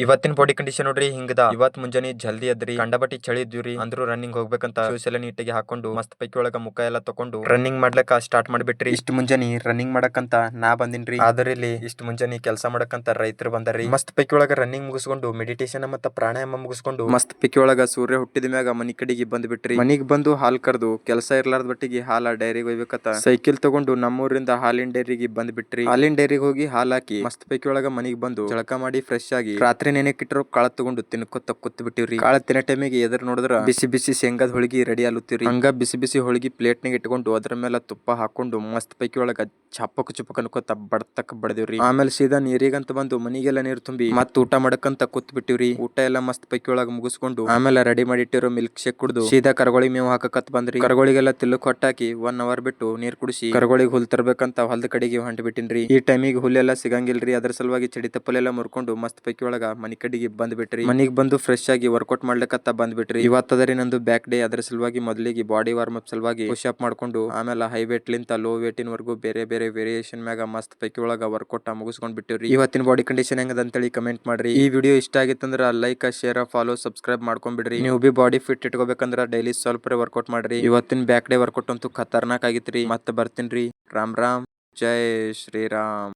ಇವತ್ತಿನ body condition ನೋಡ್ರಿ ಹಿಂಗದ. ಇವತ್ ಮುಂಜಾನೆ ಜಲ್ದಿ ಎದ್ರಿ, ಕಂಡಬಟ್ಟಿ ಚಳಿ ಇದ್ವಿ ಅಂದ್ರು ರನ್ನಿಂಗ್ ಹೋಗ್ಬೇಕಂತ ಶೂಸ್ ಎಲ್ಲ ನೀಟಾಗಿ ಹಾಕೊಂಡು ಮಸ್ತ್ ಪೈಕಿ ಒಳಗ ಮುಖ ಎಲ್ಲ ತಕೊಂಡು ರನ್ನಿಂಗ್ ಮಾಡ್ಲಕ್ಕ ಸ್ಟಾರ್ಟ್ ಮಾಡ್ಬಿಟ್ರಿ. ಇಷ್ಟ ಮುಂಜಾನೆ ರನ್ನಿಂಗ್ ಮಾಡಕಂತ ನಾ ಬಂದಿನ್ರಿ. ಆದ್ರೆ ಇಲ್ಲಿ ಇಷ್ಟ ಮುಂಜಾನೆ ಕೆಲಸ ಮಾಡಕಂತ ರೈತರು ಬಂದಾರಿ. ಮಸ್ತ್ ಪೈಕಿ ಒಳಗ ರನ್ನಿಂಗ್ ಮುಗಿಸ್ಕೊಂಡು ಮೆಡಿಟೇಷನ್ ಮತ್ತ ಪ್ರಾಣಾಯಾಮ ಮುಗಿಸ್ಕೊಂಡು ಮಸ್ತ್ ಪೈಕಿ ಒಳಗ ಸೂರ್ಯ ಹುಟ್ಟಿದ ಮ್ಯಾಗ ಮನಿ ಕಡೆಗೆ ಬಂದ್ಬಿಟ್ರಿ. ಮನಿಗ್ ಬಂದು ಹಾಲ್ ಕರ್ದು ಕೆಲಸ ಇರ್ಲಾರ್ದ ಬಟ್ಟಿಗೆ ಹಾಲ ಡೈರಿಗೆ ಹೋಗ್ಬೇಕತ್ತ ಸೈಕಲ್ ತಗೊಂಡು ನಮ್ಮೂರಿಂದ ಹಾಲಿನ ಡೈರಿಗೆ ಬಂದ್ಬಿಟ್ರಿ. ಹಾಲಿನ ಡೈರಿಗೆ ಹೋಗಿ ಹಾಲ್ ಹಾಕಿ ಮಸ್ತ್ ಪೈಕಿ ಒಳಗ ಮನಿಗ್ ಬಂದು ಜಳಕ ಮಾಡಿ ಫ್ರೆಶ್ ಆಗಿ ರಾತ್ರಿ ನೆನೆಕಿಟ್ಟಿರೋ ಕಾಳ ತಗೊಂಡು ತಿನ್ಕೋತ ಕೂತ್ ಬಿಟ್ಟಿವ್ರಿ. ಕಾಳ ತಿನ್ನ ಟೈಮಿಗೆ ಎದುರು ನೋಡಿದ್ರ ಬಿಸಿ ಬಿಸಿ ಶೇಂಗಾದ ಹೋಳಿಗೆ ರೆಡಿ ಆಲುತ್ತೀವ್ರಿ. ಹಂಗ ಬಿಸಿ ಬಿಸಿ ಹೋಳಿಗೆ ಪ್ಲೇಟ್ ನಾಗ ಇಟ್ಕೊಂಡು ಅದ್ರ ಮೇಲೆ ತುಪ್ಪ ಹಾಕೊಂಡು ಮಸ್ತ್ ಪೈಕಿ ಒಳಗ ಚಪ್ಪಕ್ ಚುಪ್ಪಕ್ ಅನ್ಕೋತ ಬಡತಕ್ ಬಡದಿವ್ರಿ. ಆಮೇಲೆ ಸೀದಾ ನೀರಿಗಂತ ಬಂದು ಮನಿಗೆಲ್ಲ ನೀರ್ ತುಂಬಿ ಮತ್ ಊಟ ಮಾಡಕಂತ ಕೂತ್ ಬಿಟ್ಟಿವ್ರಿ. ಊಟ ಎಲ್ಲ ಮಸ್ತ್ ಪೈಕಿ ಒಳಗ ಮುಗಿಸ್ಕೊಂಡು ಆಮೇಲೆ ರೆಡಿ ಮಾಡಿಟ್ಟಿರೋ ಮಿಲ್ಕ್ ಶೇಕ್ ಕುಡ್ದು ಸೀದಾ ಕರ್ಗೋಳಿ ಮೇವ್ ಹಾಕಕತ್ ಬಂದ್ರಿ. ಕರ್ಗೋಳಿಗೆಲ್ಲ ತಿಲ್ಲಕ್ ಹೊಟ್ಟಾಕಿ 1 hour ಬಿಟ್ಟು ನೀರ್ ಕುಡಿಸಿ ಕರ್ಗೋಳಿಗೆ ಹುಲ್ ತರ್ಬೇಕಂತ ಹೊಲದ ಕಡೆಗೆ ಹೊಂಟ್ ಬಿಟ್ಟಿನ್ರಿ. ಈ ಟೈಮಿಗೆ ಹುಲ್ಲೆಲ್ಲ ಸಿಗಂಗಿಲ್ರಿ. ಅದ್ರ ಸಲುವಾಗಿ ಚಡಿ ತಪ್ಪಲೆಲ್ಲ ಮುರ್ಕೊಂಡು ಮಸ್ತ್ ಪೈಕಿ ಒಳಗ ಮನಿ ಕಡೆಗೆ ಬಂದ್ಬಿಟ್ರಿ. ಮನಿಗ್ ಬಂದು ಫ್ರೆಶ್ ಆಗಿ ವರ್ಕೌಟ್ ಮಾಡ್ಲಿಕ್ಕತ್ತ ಬಂದ್ಬಿಟ್ರಿ. ಇವತ್ತದರಿ ನಂದು ಬ್ಯಾಕ್ ಡೇ. ಅದ್ರ ಸಲುವಾಗಿ ಮೊದಲಿಗೆ ಬಾಡಿ ವಾರ್ಮ್ ಅಪ್ ಸಲುವಾಗಿ ಪುಶ್ ಅಪ್ ಮಾಡ್ಕೊಂಡು ಆಮೇಲೆ ಹೈ ವೇಟ್ ಲಿಂತ ಲೋ ವೇಟಿನ ವರ್ಗು ಬೇರೆ ಬೇರೆ ವೇರಿಯೇಷನ್ ಮ್ಯಾಗ ಮಸ್ತ್ ಪೈಕಿ ಒಳಗ ವರ್ಕೌಟ್ ಮುಗಿಸ್ಕೊಂಡ್ ಬಿಟ್ಟಿವ್ರಿ. ಇವತ್ತಿನ ಬಾಡಿ ಕಂಡೀಷನ್ ಹೆಂಗದ ಅಂತೇಳಿ ಕಮೆಂಟ್ ಮಾಡ್ರಿ. ಈ ವಿಡಿಯೋ ಇಷ್ಟ ಆಗಿತ್ತಂದ್ರ ಲೈಕ್ ಶೇರ್ ಫಾಲೋ ಸಬ್ಸ್ಕ್ರೈಬ್ ಮಾಡ್ಕೊಂಡ್ಬಿಡ್ರಿ. ನೀವು ಬಿ ಬಾಡಿ ಫಿಟ್ ಇಟ್ಕೋಬೇಕಂದ್ರ ಡೈಲಿ ಸ್ವಲ್ಪ ವರ್ಕೌಟ್ ಮಾಡ್ರಿ. ಇವತ್ತಿನ ಬ್ಯಾಕ್ ಡೇ ವರ್ಕೌಟ್ ಅಂತೂ ಖತರ್ನಾಕ್ ಆಗಿತ್ರಿ. ಮತ್ತೆ ಬರ್ತೀನ್ರಿ. ರಾಮ್ ರಾಮ್, ಜೈ ಶ್ರೀರಾಮ್.